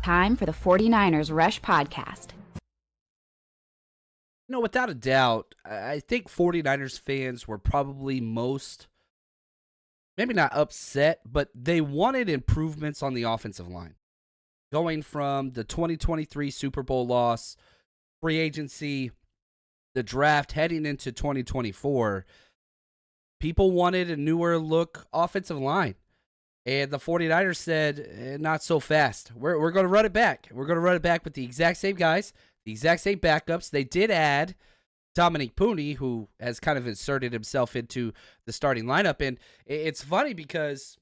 Time for the 49ers Rush Podcast. Without a doubt, I think 49ers fans were probably most, maybe not upset, but they wanted improvements on the offensive line. Going from the 2023 Super Bowl loss, free agency, the draft, heading into 2024, people wanted a newer look offensive line. And the 49ers said, not so fast. We're going to run it back. We're going to run it back with the exact same guys, the exact same backups. They did add Dominique Pooney, who has kind of inserted himself into the starting lineup. And it's funny because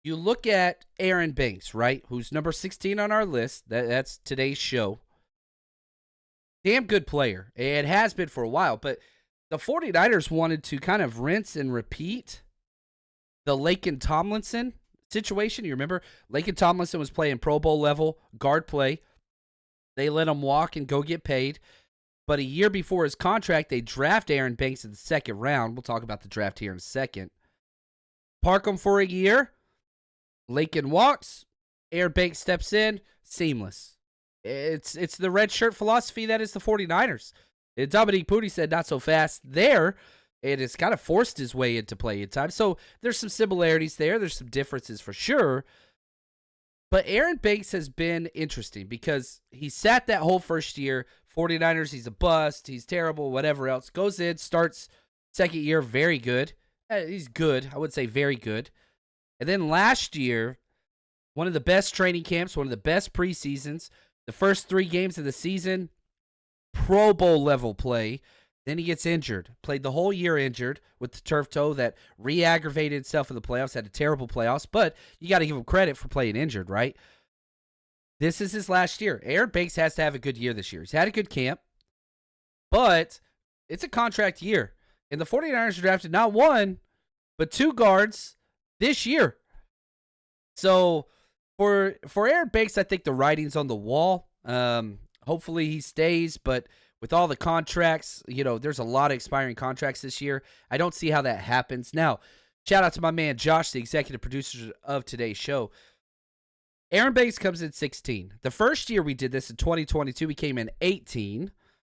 you look at Aaron Banks, right, who's number 16 on our list. That's today's show. Damn good player. It has been for a while. But the 49ers wanted to kind of rinse and repeat the Laken Tomlinson situation. You remember? Laken Tomlinson was playing Pro Bowl level guard play. They let him walk and go get paid. But a year before his contract, they draft Aaron Banks in the second round. We'll talk about the draft here in a second. Park him for a year. Laken walks. Aaron Banks steps in. Seamless. It's the red shirt philosophy that is the 49ers. And Dominique Pooney said not so fast there. And it's kind of forced his way into play at times. So there's some similarities there. There's some differences for sure. But Aaron Banks has been interesting because he sat that whole first year. 49ers, he's a bust. He's terrible, whatever else. Goes in, starts second year, very good. He's good. I would say very good. And then last year, one of the best training camps, one of the best preseasons. The first 3 games of the season, Pro Bowl level play. Then he gets injured. Played the whole year injured with the turf toe that re-aggravated itself in the playoffs. Had a terrible playoffs, but you got to give him credit for playing injured, right? This is his last year. Aaron Banks has to have a good year this year. He's had a good camp, but it's a contract year. And the 49ers drafted not 1, but 2 guards this year. So for Aaron Banks, I think the writing's on the wall. Hopefully he stays, but with all the contracts, there's a lot of expiring contracts this year. I don't see how that happens. Now, shout out to my man Josh, the executive producer of today's show. Aaron Banks comes in 16. The first year we did this in 2022, he came in 18.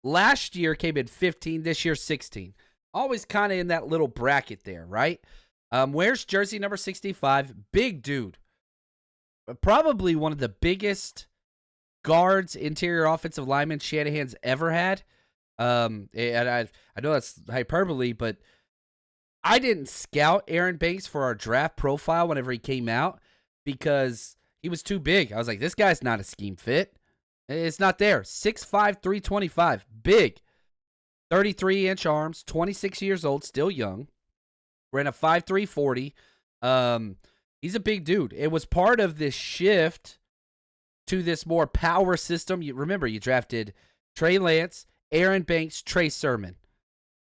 Last year came in 15. This year 16. Always kind of in that little bracket there, right? Wears jersey number 65. Big dude. Probably one of the biggest guards, interior offensive lineman Shanahan's ever had. And I know that's hyperbole, but I didn't scout Aaron Banks for our draft profile whenever he came out because he was too big. I was like, this guy's not a scheme fit. It's not there. 6'5", 325. Big. 33-inch arms, 26 years old, still young. Ran a 5'3", 40. He's a big dude. It was part of this shift to this more power system. You remember, you drafted Trey Lance, Aaron Banks, Trey Sermon.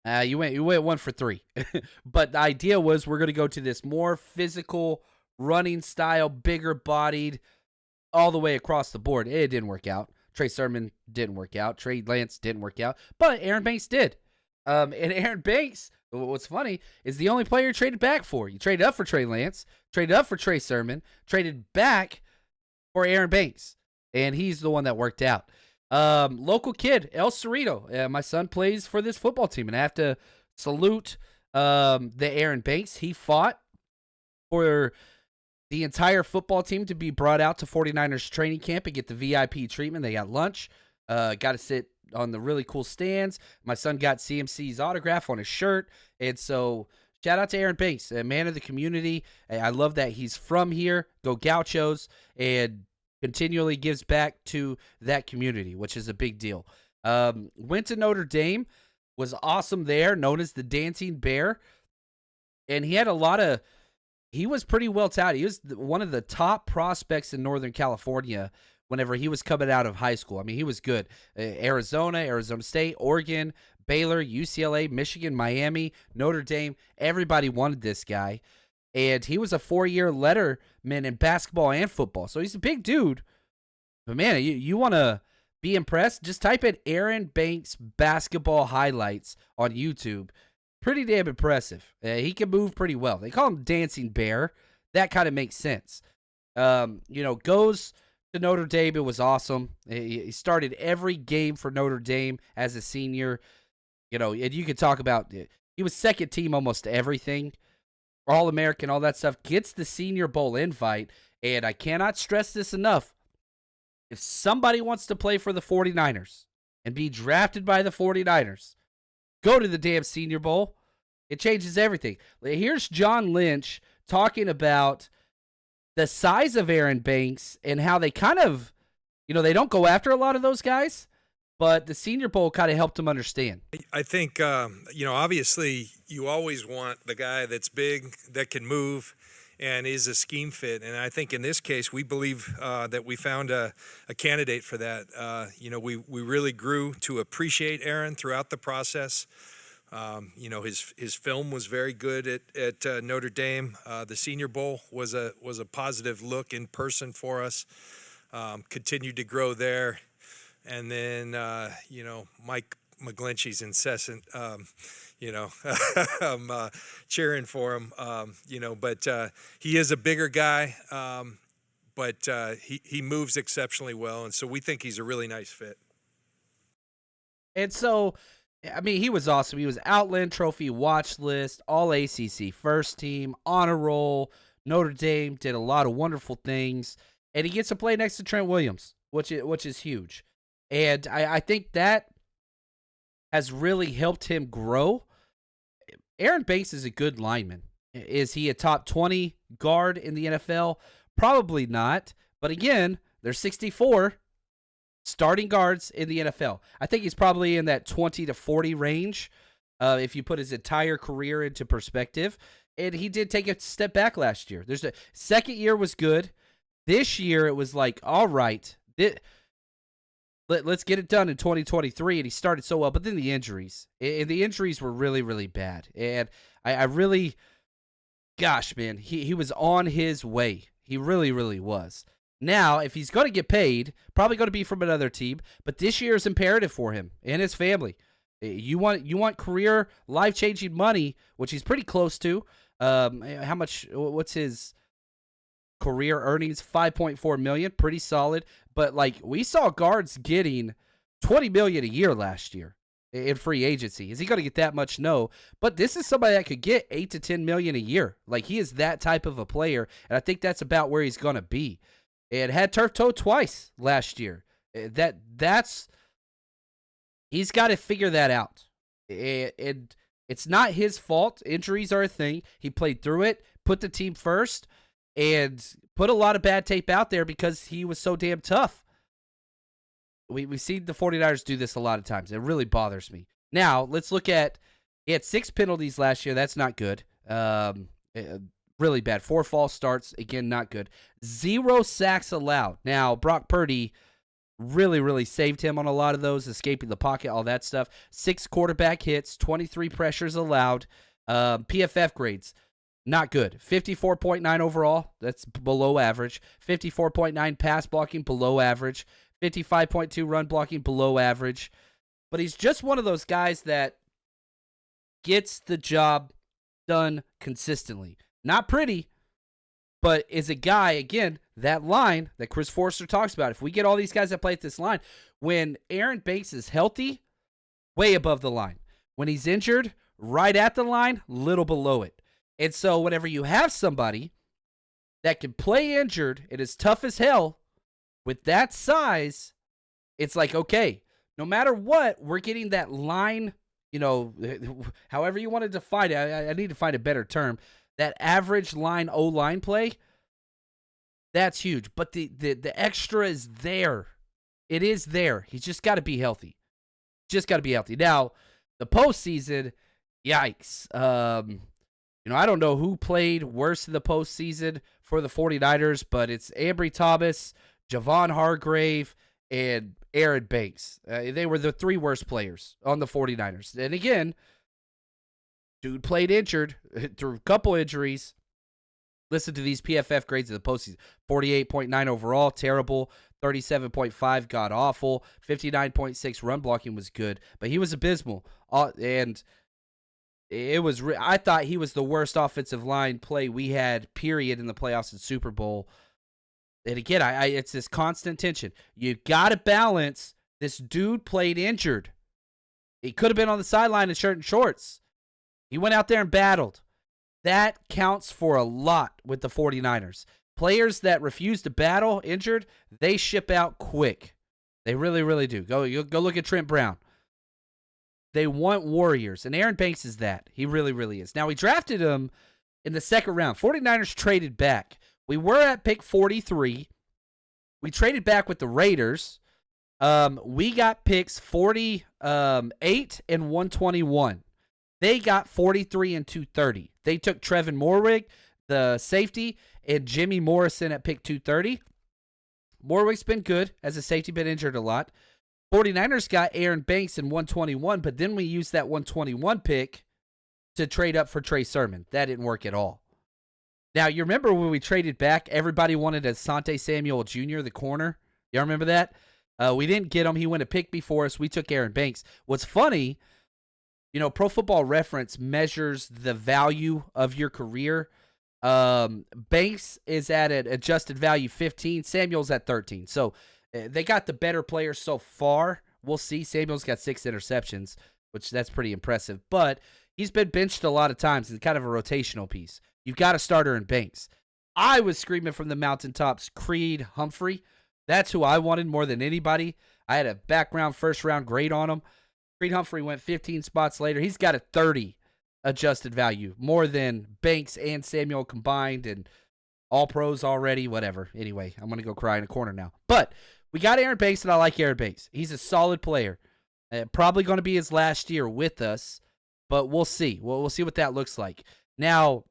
You went 1 for 3. But the idea was we're going to go to this more physical running style, bigger bodied, all the way across the board. It didn't work out. Trey Sermon didn't work out. Trey Lance didn't work out. But Aaron Banks did. And Aaron Banks, what's funny, is the only player you traded back for. You traded up for Trey Lance, traded up for Trey Sermon, traded back for Aaron Banks, and he's the one that worked out. Local kid, El Cerrito. My son plays for this football team, and I have to salute the Aaron Banks. He fought for the entire football team to be brought out to 49ers training camp and get the VIP treatment. They got lunch, got to sit on the really cool stands. My son got CMC's autograph on his shirt, and so shout out to Aaron Banks, a man of the community. I love that he's from here. Go Gauchos, and continually gives back to that community, which is a big deal. Went to Notre Dame, was awesome there, known as the Dancing Bear. And he had he was pretty well touted. He was one of the top prospects in Northern California whenever he was coming out of high school. I mean, he was good. Arizona, Arizona State, Oregon, Baylor, UCLA, Michigan, Miami, Notre Dame. Everybody wanted this guy. And he was a 4-year letterman in basketball and football. So he's a big dude. But, man, you want to be impressed? Just type in Aaron Banks basketball highlights on YouTube. Pretty damn impressive. He can move pretty well. They call him Dancing Bear. That kind of makes sense. Goes to Notre Dame. It was awesome. He started every game for Notre Dame as a senior. And you could talk about it. He was second team almost everything. All-American, all that stuff. Gets the Senior Bowl invite. And I cannot stress this enough. If somebody wants to play for the 49ers and be drafted by the 49ers, go to the damn Senior Bowl. It changes everything. Here's John Lynch talking about the size of Aaron Banks and how they kind of, they don't go after a lot of those guys, but the Senior Bowl kind of helped him understand. I think, obviously you always want the guy that's big, that can move, and is a scheme fit. And I think in this case, we believe that we found a candidate for that. We really grew to appreciate Aaron throughout the process. His film was very good at Notre Dame. The Senior Bowl was a positive look in person for us. Continued to grow there. And then, Mike McGlinchey's incessant, I'm cheering for him, but he is a bigger guy, but he moves exceptionally well. And so we think he's a really nice fit. And so, he was awesome. He was Outland Trophy watch list, all ACC first team, honor roll. Notre Dame did a lot of wonderful things. And he gets to play next to Trent Williams, which is huge. And I think that has really helped him grow. Aaron Banks is a good lineman. Is he a top 20 guard in the NFL? Probably not. But again, there's 64 starting guards in the NFL. I think he's probably in that 20 to 40 range if you put his entire career into perspective. And he did take a step back last year. Second year was good. This year it was like, all right, let's get it done in 2023, and he started so well. But then the injuries, and the injuries were really, really bad. And I really, gosh, man, he was on his way. He really, really was. Now, if he's going to get paid, probably going to be from another team. But this year is imperative for him and his family. You want career, life-changing money, which he's pretty close to. How much? What's his career earnings? $5.4 million, pretty solid. But we saw guards getting $20 million a year last year in free agency. Is he going to get that much? No. But this is somebody that could get $8 to $10 million a year. He is that type of a player, and I think that's about where he's going to be. And had turf toe twice last year. That's he's got to figure that out. And it's not his fault. Injuries are a thing. He played through it, put the team first, and put a lot of bad tape out there because he was so damn tough. We've seen the 49ers do this a lot of times. It really bothers me. Now, let's look at, he had 6 penalties last year. That's not good. Really bad. 4 false starts. Again, not good. 0 sacks allowed. Now, Brock Purdy really, really saved him on a lot of those, escaping the pocket, all that stuff. 6 quarterback hits, 23 pressures allowed. PFF grades, not good. 54.9 overall. That's below average. 54.9 pass blocking, below average. 55.2 run blocking, below average. But he's just one of those guys that gets the job done consistently. Not pretty, but is a guy, again, that line that Chris Forster talks about. If we get all these guys that play at this line, when Aaron Banks is healthy, way above the line. When he's injured, right at the line, little below it. And so whenever you have somebody that can play injured and is tough as hell with that size, it's like, okay, no matter what, we're getting that line, however you want to define it. I need to find a better term. That average line O-line play, that's huge. But the extra is there. It is there. He's just got to be healthy. Now, the postseason, yikes. I don't know who played worse in the postseason for the 49ers, but it's Ambry Thomas, Javon Hargrave, and Aaron Banks. They were the 3 worst players on the 49ers. And again, dude played injured through a couple injuries. Listen to these PFF grades of the postseason. 48.9 overall, terrible. 37.5, god awful. 59.6 run blocking was good, but he was abysmal. And it was. I thought he was the worst offensive line play we had, period, in the playoffs and Super Bowl. And again, it's this constant tension. You got to balance. This dude played injured. He could have been on the sideline in shirt and shorts. He went out there and battled. That counts for a lot with the 49ers. Players that refuse to battle injured, they ship out quick. They really, really do. Go look at Trent Brown. They want warriors, and Aaron Banks is that. He really, really is. Now, we drafted him in the second round. 49ers traded back. We were at pick 43. We traded back with the Raiders. We got picks 48 and 121. They got 43 and 230. They took Trevin Morwig, the safety, and Jimmy Morrison at pick 230. Morwig's been good as a safety, been injured a lot. 49ers got Aaron Banks in 121, but then we used that 121 pick to trade up for Trey Sermon. That didn't work at all. Now, you remember when we traded back, everybody wanted Asante Samuel Jr., the corner? Y'all remember that? We didn't get him. He went a pick before us. We took Aaron Banks. What's funny, Pro Football Reference measures the value of your career. Banks is at an adjusted value 15. Samuel's at 13. So they got the better players so far. We'll see. Samuel's got 6 interceptions, which that's pretty impressive. But he's been benched a lot of times. It's kind of a rotational piece. You've got a starter in Banks. I was screaming from the mountaintops, Creed Humphrey. That's who I wanted more than anybody. I had a background first-round grade on him. Creed Humphrey went 15 spots later. He's got a 30 adjusted value, more than Banks and Samuel combined, and all pros already, whatever. Anyway, I'm going to go cry in a corner now. But we got Aaron Banks, and I like Aaron Banks. He's a solid player. Probably going to be his last year with us, but we'll see. We'll see what that looks like. Now,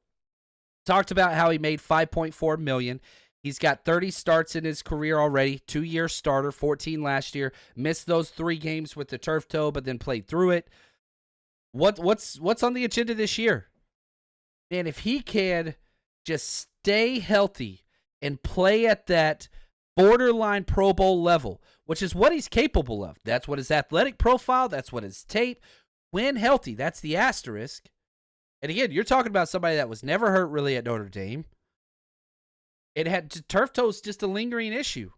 talked about how he made $5.4 million. He's got 30 starts in his career already, 2-year starter, 14 last year. Missed those 3 games with the turf toe, but then played through it. What's on the agenda this year? Man, if he can just stay healthy and play at that borderline Pro Bowl level, which is what he's capable of. That's what his athletic profile, that's what his tape. When healthy, that's the asterisk. And again, you're talking about somebody that was never hurt really at Notre Dame. It had turf toe is just a lingering issue.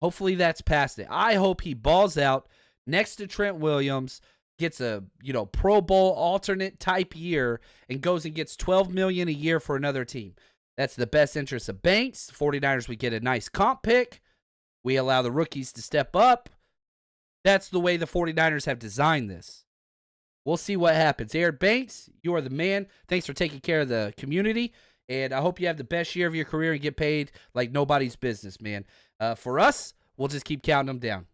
Hopefully that's past it. I hope he balls out next to Trent Williams, gets a Pro Bowl alternate type year, and goes and gets $12 million a year for another team. That's the best interest of Banks. 49ers, we get a nice comp pick. We allow the rookies to step up. That's the way the 49ers have designed this. We'll see what happens. Aaron Banks, you are the man. Thanks for taking care of the community. And I hope you have the best year of your career and get paid like nobody's business, man. For us, we'll just keep counting them down.